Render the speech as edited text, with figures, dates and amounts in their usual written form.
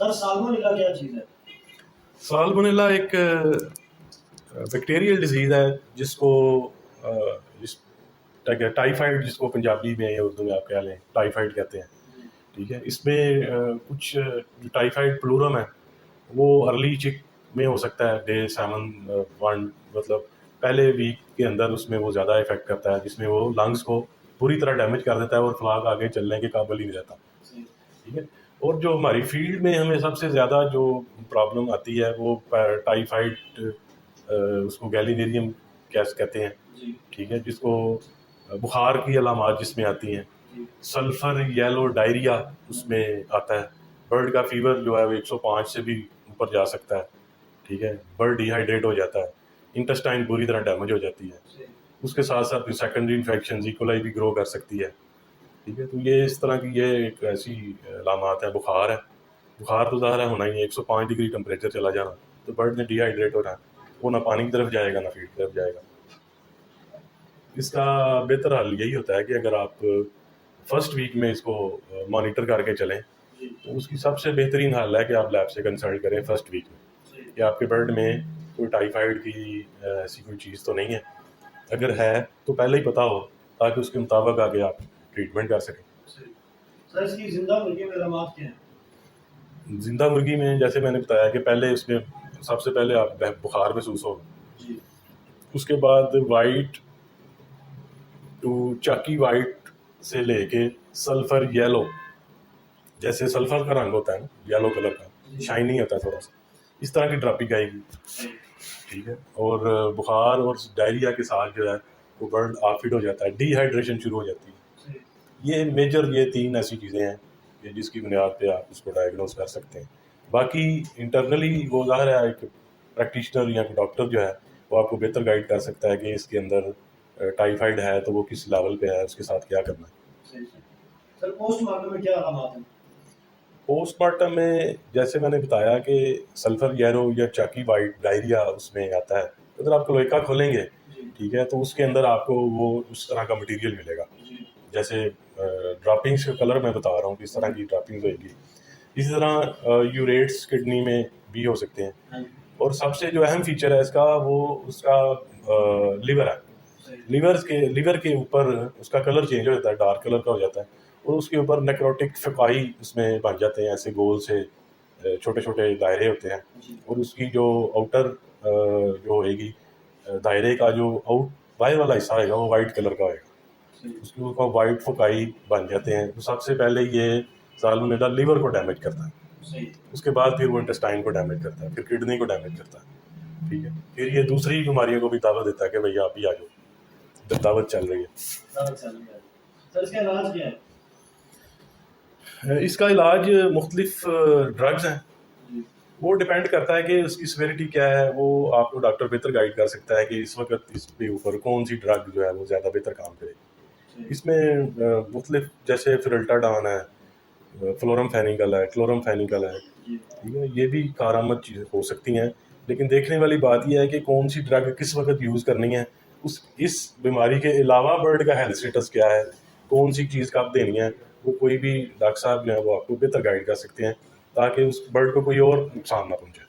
سر Salmonella کیا چیز ہے؟ سالمونیلا ایک بیکٹیریل ڈیزیز ہے جس کو ٹائیفائڈ، جس کو پنجابی میں یا اردو میں آپ کہہ لیں ٹائیفائڈ کہتے ہیں. ٹھیک ہے، اس میں کچھ جو ٹائیفائڈ پلورم ہے وہ ارلی چک میں ہو سکتا ہے، ڈے 7 مطلب پہلے ویک کے اندر اس میں وہ زیادہ افیکٹ کرتا ہے، جس میں وہ لنگس کو پوری طرح ڈیمیج کر دیتا ہے اور فلاگ آگے چلنے کے قابل ہی نہیں رہتا. ٹھیک ہے، اور جو ہماری فیلڈ میں ہمیں سب سے زیادہ جو پرابلم آتی ہے وہ ٹائیفائڈ، اس کو گیلینیریم کہتے ہیں. ٹھیک ہے، جس کو بخار کی علامات جس میں آتی ہیں، سلفر یلو ڈائریا اس میں آتا ہے. برڈ کا فیور جو ہے وہ 105 سے بھی اوپر جا سکتا ہے. ٹھیک ہے، برڈ ڈی ہائیڈریٹ ہو جاتا ہے، انٹسٹائن پوری طرح ڈیمیج ہو جاتی ہے. اس کے ساتھ ساتھ سیکنڈری انفیکشن ایکولائی بھی گرو کر سکتی ہے. ٹھیک ہے، تو یہ اس طرح کی یہ ایک ایسی علامات ہے. بخار ہے، بخار تو ظاہر ہے ہونا ہی ہے، 105 ڈگری ٹمپریچر چلا جانا، تو برڈ میں ڈی ہائیڈریٹ ہو رہا ہے، وہ نہ پانی کی طرف جائے گا نہ فیڈ کی طرف جائے گا. اس کا بہتر حل یہی ہوتا ہے کہ اگر آپ فرسٹ ویک میں اس کو مانیٹر کر کے چلیں تو اس کی سب سے بہترین حل ہے کہ آپ لیب سے کنسلٹ کریں فرسٹ ویک میں کہ آپ کے برڈ میں کوئی ٹائیفائڈ کی ایسی کوئی چیز تو نہیں ہے. اگر ہے تو پہلے ہی پتہ ہو تاکہ اس کے مطابق آگے آپ ٹریٹمنٹ کر سکیں. سر اس کی زندہ مرغی میں علامات کیا ہیں؟ زندہ مرغی میں جیسے میں نے بتایا کہ پہلے اس میں سب سے پہلے آپ بخار محسوس ہوگا، اس کے بعد وائٹ ٹو چاکی وائٹ سے لے کے سلفر یلو، جیسے سلفر کا رنگ ہوتا ہے نا یلو کلر کا، شائنی ہوتا ہے تھوڑا سا، اس طرح کی ڈراپنگ آئے گی. ٹھیک ہے، اور بخار اور ڈائریا کے ساتھ جو ہے وہ برڈ آفیڈ ہو جاتا ہے، ڈی ہائیڈریشن شروع ہو جاتی ہے. یہ میجر یہ 3 ایسی چیزیں ہیں کہ جس کی بنیاد پہ آپ اس کو ڈائگنوز کر سکتے ہیں. باقی انٹرنلی وہ ظاہر ہے ایک پریکٹیشنر یا ڈاکٹر جو ہے وہ آپ کو بہتر گائیڈ کر سکتا ہے کہ اس کے اندر ٹائیفائڈ ہے تو وہ کس لیول پہ ہے، اس کے ساتھ کیا کرنا ہے. سر پوسٹ مارٹم میں کیا علامات ہیں؟ پوسٹ مارٹم میں جیسے میں نے بتایا کہ سلفر یلو یا چاکی وائٹ ڈائریا اس میں آتا ہے. اگر آپ کلوئکا کھولیں گے ٹھیک ہے تو اس کے اندر آپ کو وہ اس طرح کا مٹیریل ملے گا، جیسے ڈراپنگس کا کلر میں بتا رہا ہوں کہ اس طرح کی ڈراپنگز ہوئے گی. اسی طرح یوریٹس کڈنی میں بھی ہو سکتے ہیں. اور سب سے جو اہم فیچر ہے اس کا وہ اس کا لیور ہے. لیور کے اوپر اس کا کلر چینج ہو جاتا ہے، ڈارک کلر کا ہو جاتا ہے، اور اس کے اوپر نیکروٹک فکائی اس میں بن جاتے ہیں، ایسے گول سے چھوٹے چھوٹے دائرے ہوتے ہیں. اور اس کی جو آؤٹر جو ہوئے گی دائرے کا جو آؤٹ باہر والا حصہ ہوئے گا وہ وائٹ کلر کا ہوئے گا، اس کے اوپر وائٹ فکائی بن جاتے ہیں. تو سب سے پہلے یہ سالمونیلا لیور کو ڈیمیج کرتا ہے، اس کے بعد پھر وہ انٹسٹائن کو ڈیمیج کرتا ہے، پھر کڈنی کو ڈیمیج کرتا ہے. ٹھیک ہے، پھر یہ دوسری بیماریوں کو بھی دعوت دیتا ہے کہ بھائی آپ بھی آ جاؤ، دعوت چل رہی ہے. سر اس کا علاج کیا ہے؟ اس کا علاج مختلف ڈرگز ہیں، وہ ڈپینڈ کرتا ہے کہ اس کی سیویرٹی کیا ہے، وہ آپ کو ڈاکٹر بہتر گائیڈ کر سکتا ہے کہ اس وقت اس کے اوپر کون سی ڈرگ جو ہے وہ زیادہ بہتر کام کرے گی. اس میں مختلف جیسے فرلٹاڈان ہے، فلورم فینیکل ہے، کلورم فینیکل ہے. ٹھیک ہے، یہ بھی کارآمد چیزیں ہو سکتی ہیں، لیکن دیکھنے والی بات یہ ہے کہ کون سی ڈرگ کس وقت یوز کرنی ہے، اس بیماری کے علاوہ برڈ کا ہیلتھ اسٹیٹس کیا ہے، کون سی چیز کب دینی ہے، وہ کوئی بھی ڈاکٹر صاحب جو ہے وہ آپ کو بہتر گائیڈ کر سکتے ہیں تاکہ اس برڈ کو کوئی اور نقصان نہ پہنچے.